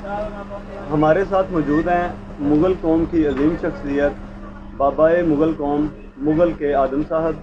हमारे साथ मौजूद हैं मुग़ल कौम की अजीम शख्सियत बाबाए मुग़ल कौम मुग़ल के आदम साहब,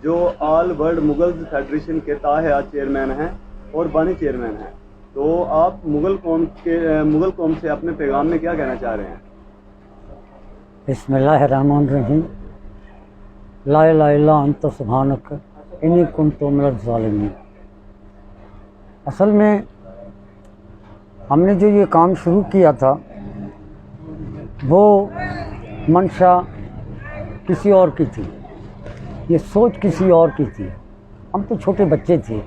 जो ऑल वर्ल्ड मुग़ल्स फेडरेशन के ताहयात चेयरमैन हैं और बानी चेयरमैन हैं। तो आप मुग़ल कौम से अपने पैगाम में क्या कहना चाह रहे हैं? बिस्मिल्लाहिर्रहमानिर्रहीम। ला इलाहा इल्ला अंता सुब्हानक इन्नी कुन्तु मिनज़ ज़ालिमीन। असल में हमने जो ये काम शुरू किया था वो मंशा किसी और की थी, ये सोच किसी और की थी। हम तो छोटे बच्चे थे।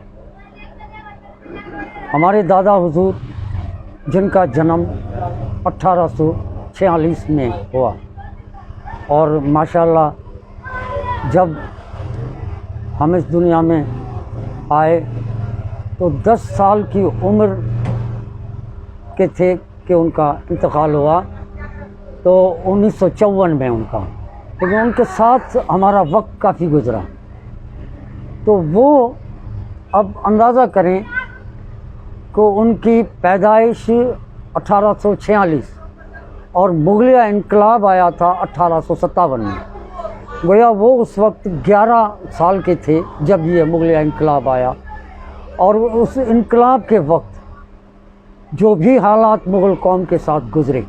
हमारे दादा हुजूर जिनका जन्म 1846 में हुआ और माशाअल्लाह जब हम इस दुनिया में आए तो 10 साल की उम्र के थे कि उनका इंतकाल हुआ, तो 1954 में उनका, लेकिन उनके साथ हमारा वक्त काफ़ी गुजरा। तो वो अब अंदाज़ा करें कि उनकी पैदाइश 1846 और मुगलिया इनकलाब आया था 1857 में। गोया वो उस वक्त 11 साल के थे जब ये मुगलिया इनकलाब आया, और उस इनकलाब के वक्त जो भी हालात मुग़ल कौम के साथ गुज़रे।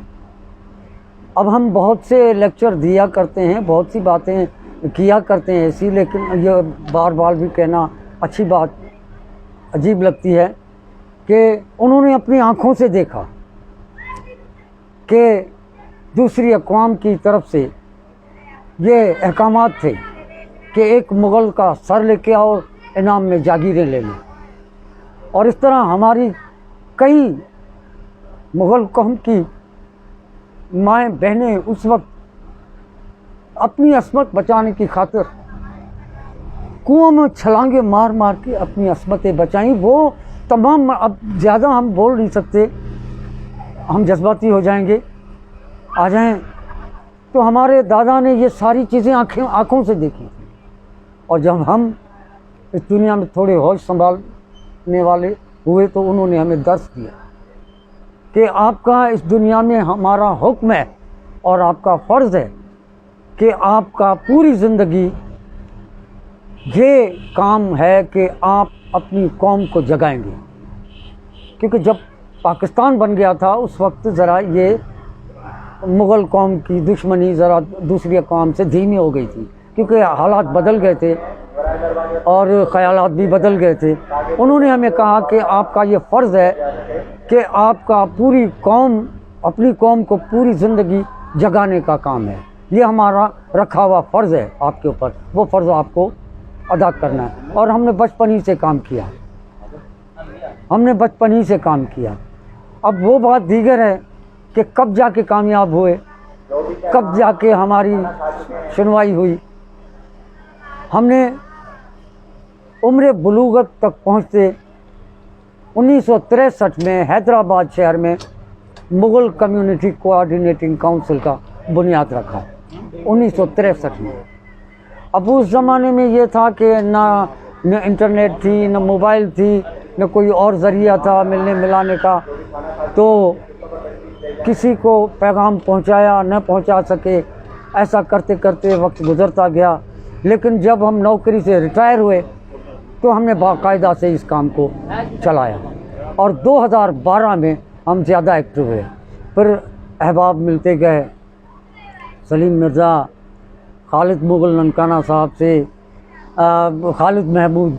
अब हम बहुत से लेक्चर दिया करते हैं, बहुत सी बातें किया करते हैं ऐसी, लेकिन ये बार बार भी कहना अच्छी बात अजीब लगती है कि उन्होंने अपनी आँखों से देखा कि दूसरी अक़वाम की तरफ से ये अहकामात थे कि एक मुग़ल का सर लेके आओ, इनाम में जागीरें ले लो। और इस तरह हमारी कई मुग़ल कौम की माएँ बहनें उस वक्त अपनी अस्मत बचाने की खातिर कुओं में छलांगे मार मार के अपनी अस्मतें बचाईं। वो तमाम, अब ज़्यादा हम बोल नहीं सकते, हम जज्बाती हो जाएंगे, आ जाएं। तो हमारे दादा ने ये सारी चीज़ें आँखों से देखी, और जब हम इस दुनिया में थोड़े होश संभालने वाले हुए तो उन्होंने हमें दर्स दिया कि आपका इस दुनिया में हमारा हुक्म है और आपका फ़र्ज़ है कि आपका पूरी ज़िंदगी ये काम है कि आप अपनी कौम को जगाएंगे। क्योंकि जब पाकिस्तान बन गया था उस वक्त ज़रा ये मुग़ल कौम की दुश्मनी ज़रा दूसरी अक़वाम से धीमी हो गई थी, क्योंकि हालात बदल गए थे और ख़यालात भी बदल गए थे। उन्होंने हमें कहा कि आपका ये फ़र्ज़ है कि आपका पूरी कौम, अपनी कौम को पूरी ज़िंदगी जगाने का काम है, ये हमारा रखा हुआ फ़र्ज़ है आपके ऊपर, वो फ़र्ज़ आपको अदा करना है। और हमने बचपन ही से काम किया, हमने बचपन ही से काम किया। अब वो बात दीगर है कि कब जाके कामयाब हुए, कब जाके हमारी सुनवाई हुई। हमने उम्र बुलूगत तक पहुँचते 1963 में हैदराबाद शहर में मुग़ल कम्युनिटी कोऑर्डिनेटिंग काउंसिल का बुनियाद रखा, 1963 में। अब उस ज़माने में ये था कि न इंटरनेट थी, न मोबाइल थी, न कोई और ज़रिया था मिलने मिलाने का, तो किसी को पैगाम पहुंचाया न पहुंचा सके, ऐसा करते करते वक्त गुज़रता गया। लेकिन जब हम नौकरी से रिटायर हुए तो हमने बाकायदा से इस काम को चलाया, और 2012 में हम ज़्यादा एक्टिव हुए। फिर अहबाब मिलते गए, सलीम मिर्ज़ा, खालिद मुग़ल ननकाना साहब से, खालिद महमूद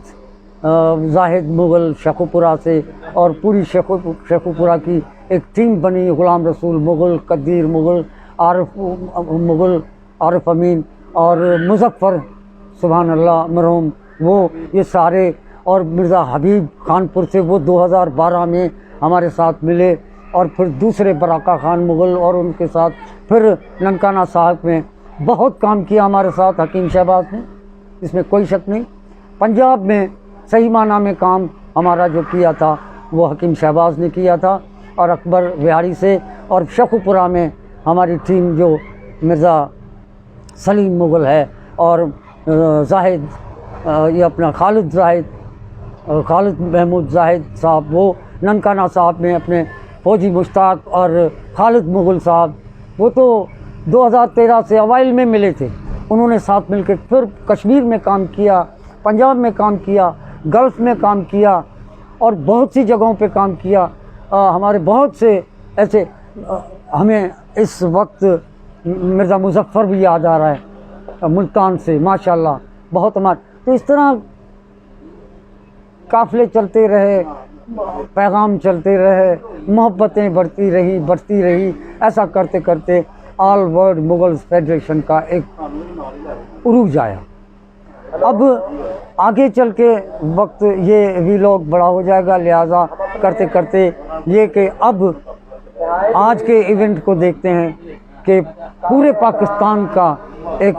जाहिद मुग़ल शेखुपुरा से, और पूरी शेखुपुरा की एक टीम बनी, ग़ुलाम रसूल मुग़ल, कदीर मुग़ल, आरिफ अमीन और मुज़फ़्फ़र सुभान अल्लाह मरहूम, वो ये सारे, और मिर्ज़ा हबीब खानपुर से वो 2012 में हमारे साथ मिले। और फिर दूसरे बराका खान मुग़ल और उनके साथ फिर ननकाना साहब में बहुत काम किया हमारे साथ हकीम शहबाज ने, इसमें कोई शक नहीं। पंजाब में सही माना में काम हमारा जो किया था वो हकीम शहबाज ने किया था, और अकबर बिहारी से, और शेखुपुरा में हमारी टीम जो मिर्ज़ा सलीम मुग़ल है और जाहिद, ये अपना खालिद महमूद जाहिद साहब, वो ननकाना साहब में अपने फौजी मुश्ताक और खालिद मुगल साहब, वो तो 2013 से अवाइल में मिले थे। उन्होंने साथ मिलकर फिर कश्मीर में काम किया, पंजाब में काम किया, गल्फ़ में काम किया और बहुत सी जगहों पे काम किया। हमारे बहुत से ऐसे हमें इस वक्त मिर्ज़ा मुज़फ़्फ़र भी याद आ रहा है मुल्तान से, माशाल्लाह बहुत हमारे। तो इस तरह काफ़िले चलते रहे, पैगाम चलते रहे, मोहब्बतें बढ़ती रही। ऐसा करते करते ऑल वर्ल्ड मुगल्स फेडरेशन का एक उरूज आया। अब आगे चल के वक्त ये वीलॉग बड़ा हो जाएगा, लिहाजा करते करते ये कि अब आज के इवेंट को देखते हैं कि पूरे पाकिस्तान का एक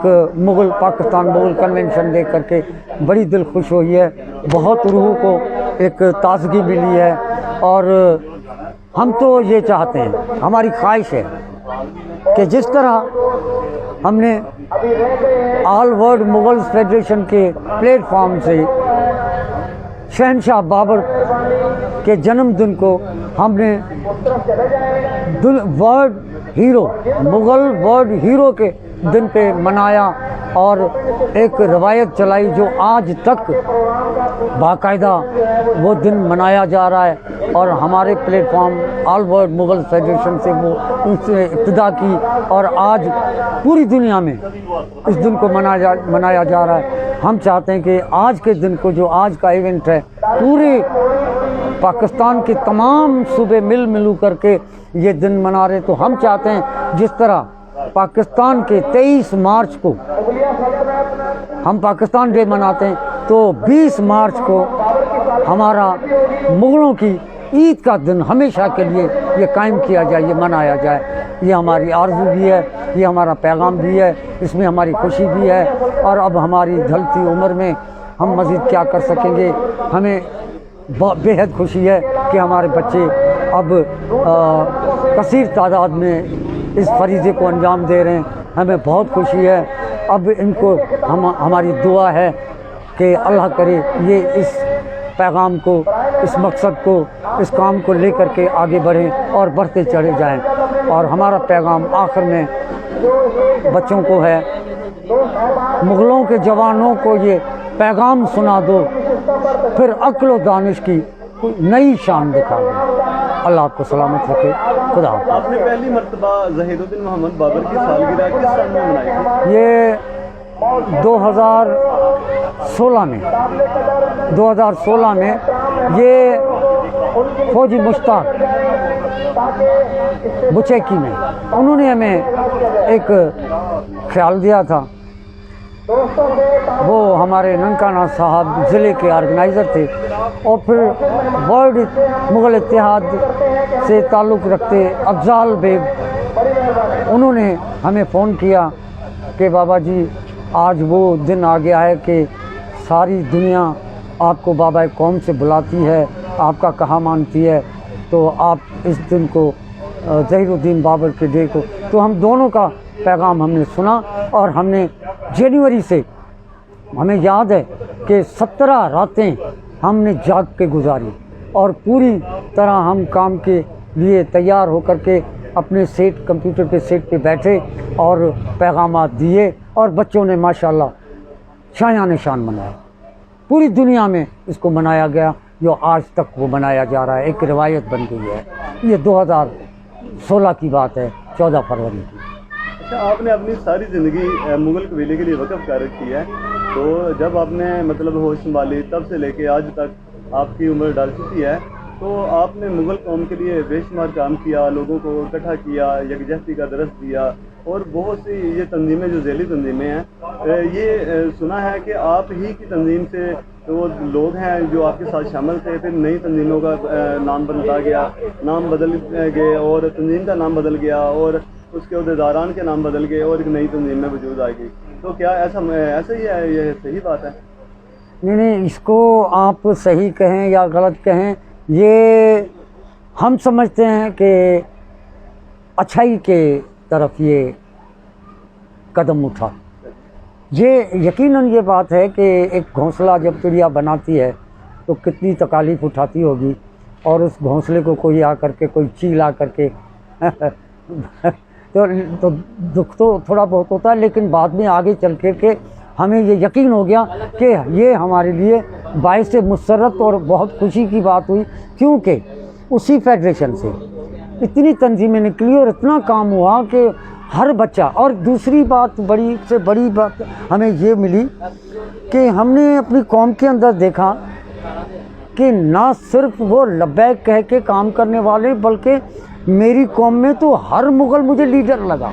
पाकिस्तान मुगल कन्वेंशन देख करके बड़ी दिल खुश हुई है, बहुत रूह को एक ताजगी मिली है। और हम तो ये चाहते हैं, हमारी ख्वाहिश है कि जिस तरह हमने ऑल वर्ल्ड मुगल्स फेडरेशन के प्लेटफॉर्म से शहनशाह बाबर के जन्मदिन को हमने मुगल वर्ल्ड हीरो के दिन पे मनाया और एक रवायत चलाई जो आज तक बाकायदा वो दिन मनाया जा रहा है। और हमारे platform all world Mughal federation से वो उसने इब्तिदा की और आज पूरी दुनिया में इस दिन को मनाया जा रहा है। हम चाहते हैं कि आज के दिन को, जो आज का इवेंट है, पूरे पाकिस्तान के तमाम सूबे मिलू करके ये दिन मना रहे। तो हम चाहते हैं जिस तरह पाकिस्तान के 23 मार्च को हम पाकिस्तान डे मनाते हैं, तो 20 मार्च को हमारा मुगलों की ईद का दिन हमेशा के लिए ये कायम किया जाए, ये मनाया जाए। ये हमारी आरज़ू भी है, ये हमारा पैगाम भी है, इसमें हमारी खुशी भी है। और अब हमारी ढलती उम्र में हम मज़ीद क्या कर सकेंगे। हमें बेहद खुशी है कि हमारे बच्चे अब कसीर तादाद में इस फरीज़े को अंजाम दे रहे हैं। हमें बहुत खुशी है। अब इनको हमारी दुआ है कि अल्लाह करे ये इस पैगाम को, इस मकसद को, इस काम को लेकर के आगे बढ़ें और बढ़ते चले जाएं। और हमारा पैगाम आखिर में बच्चों को है, मुग़लों के जवानों को ये पैगाम सुना दो, फिर अक्ल व दानिश की नई शान दिखा दो। अल्लाह आपको सलामत रखे। खुदा हाफ़िज़। आपने पहली मर्तबा ज़हीरुद्दीन मोहम्मद बाबर की सालगिरह किस सन में मनाई थी? ये 2016 में ये फौजी मुश्ताक बुचेकी में उन्होंने हमें एक ख्याल दिया था। वो हमारे ननकाना साहब ज़िले के ऑर्गेनाइज़र थे और फिर वर्ल्ड मुग़ल इत्तेहाद से ताल्लुक़ रखते अफ़ज़ाल बेग, उन्होंने हमें फ़ोन किया कि बाबा जी आज वो दिन आ गया है कि सारी दुनिया आपको बाबा कौम से बुलाती है, आपका कहा मानती है, तो आप इस दिन को ज़हीरुद्दीन बाबर के डे को। तो हम दोनों का पैगाम हमने सुना और हमने जनवरी से, हमें याद है कि 17 रातें हमने जाग के गुजारी और पूरी तरह हम काम के लिए तैयार होकर के अपने कंप्यूटर पे सेट पे बैठे और पैगामात दिए और बच्चों ने माशाल्लाह शायान शान मनाया। पूरी दुनिया में इसको मनाया गया, जो आज तक वो मनाया जा रहा है, एक रिवायत बन गई है। ये 2016 की बात है, 14 फरवरी की। अच्छा, आपने अपनी सारी ज़िंदगी मुग़ल कबीले के लिए वक़्फ़ कर रखी है, तो जब आपने मतलब होश संभाली तब से लेके आज तक आपकी उम्र डाल चुकी है, तो आपने मुग़ल कौम के लिए बेशुमार काम किया, लोगों को इकट्ठा किया, यकजहती का दरस दिया और बहुत सी ये तंजीमें जो ज़ैली तंजीमें हैं, ये सुना है कि आप ही की तंजीम से वो लोग हैं जो आपके साथ शामिल थे, फिर नई तंजीमों का नाम बनता गया, नाम बदल गए और तंजीम का नाम बदल गया और उसके अहदेदारान के नाम बदल गए और एक नई तंजीम में वजूद आ गई। तो क्या ऐसा ही है? ये सही बात है? नहीं, इसको आप सही कहें या गलत कहें, ये हम समझते हैं कि अच्छाई के तरफ ये कदम उठा। ये यकीनन ये बात है कि एक घोंसला जब चिड़िया बनाती है तो कितनी तकालीफ उठाती होगी और उस घोंसले को कोई आकर के कोई चील आकर के तो दुख तो थोड़ा बहुत होता है, लेकिन बाद में आगे चल के हमें ये यकीन हो गया कि ये हमारे लिए बाइस मुसर्रत और बहुत खुशी की बात हुई, क्योंकि उसी फेडरेशन से इतनी तंजीमें निकली और इतना काम हुआ कि हर बच्चा। और दूसरी बात, बड़ी से बड़ी बात हमें ये मिली कि हमने अपनी कौम के अंदर देखा कि ना सिर्फ वो लब्बैक कह के काम करने वाले, बल्कि मेरी कौम में तो हर मुग़ल मुझे लीडर लगा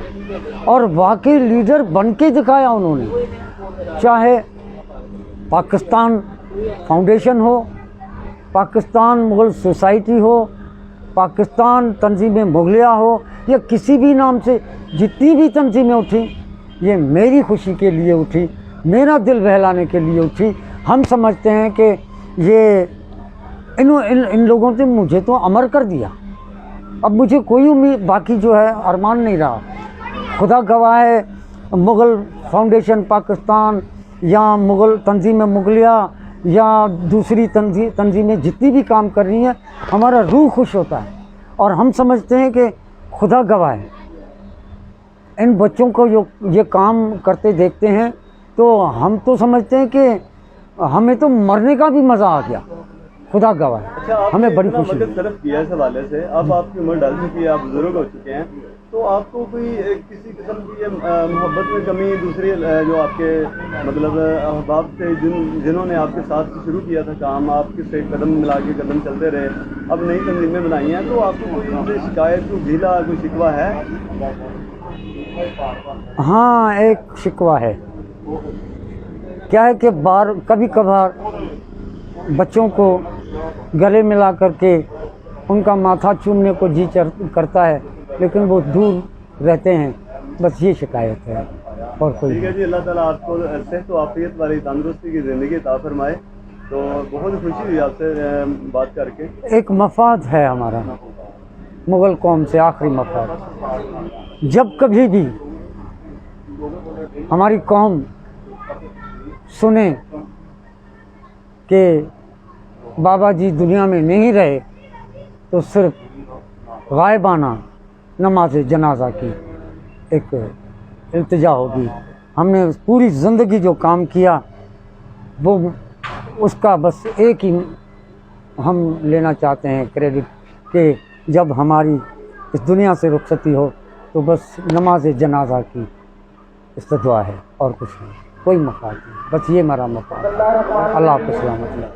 और वाकई लीडर बन के दिखाया उन्होंने। चाहे पाकिस्तान फाउंडेशन हो, पाकिस्तान मुग़ल सोसाइटी हो, पाकिस्तान तंजीम मुगलिया हो, या किसी भी नाम से जितनी भी तंजीमें उठी, ये मेरी खुशी के लिए उठी, मेरा दिल बहलाने के लिए उठी। हम समझते हैं कि ये इन लोगों ने मुझे तो अमर कर दिया। अब मुझे कोई उम्मीद बाकी जो है अरमान नहीं रहा। खुदा गवाह है, मुग़ल फाउंडेशन पाकिस्तान या मुग़ल तंजीम मुगलिया या दूसरी तंजीमें जितनी भी काम कर रही हैं, हमारा रूह खुश होता है और हम समझते हैं कि खुदा गवाह है, इन बच्चों को जो ये काम करते देखते हैं तो हम तो समझते हैं कि हमें तो मरने का भी मज़ा आ गया। खुदा गवाह है। अच्छा, हमें बड़ी खुशी वक्त सर्फ किया इस हवाले से, अब आपकी उम्र ढल चुकी है, आप बुजुर्ग हो चुके हैं, तो आपको कोई किसी किस्म की ये मोहब्बत में कमी, दूसरी जो आपके मतलब अहबाब थे जिन्होंने आपके साथ शुरू किया था काम, आपके से कदम मिला के कदम चलते रहे, अब नई तंजीमें बनाई हैं, तो आपको कोई उनसे शिकायत, कोई गीला, कोई शिकवा है? हाँ, एक शिकवा है। क्या है कि कभी कभार बच्चों को गले मिला करके उनका माथा चूमने को जी करता है, लेकिन वो दूर रहते हैं, बस ये शिकायत है और कोई। ठीक है जी, अल्लाह ताला आपको सेहत व आफियत वाली तंदुरुस्ती की ज़िंदगी अता फरमाए। तो बहुत खुशी हुई आपसे बात करके। एक मफाद है हमारा मुग़ल कौम से, आखिरी मफाद। जब कभी भी हमारी कौम सुने कि बाबा जी दुनिया में नहीं रहे, तो सिर्फ गायबाना नमाज जनाजा की एक इल्तिजा होगी। हमने पूरी ज़िंदगी जो काम किया वो उसका बस एक ही हम लेना चाहते हैं क्रेडिट, कि जब हमारी इस दुनिया से रुखसती हो तो बस नमाज जनाजा की इस्तदुआ है और कुछ नहीं, कोई मफाद नहीं, बस ये हमारा मफाद। अल्लाह आपको सलामत।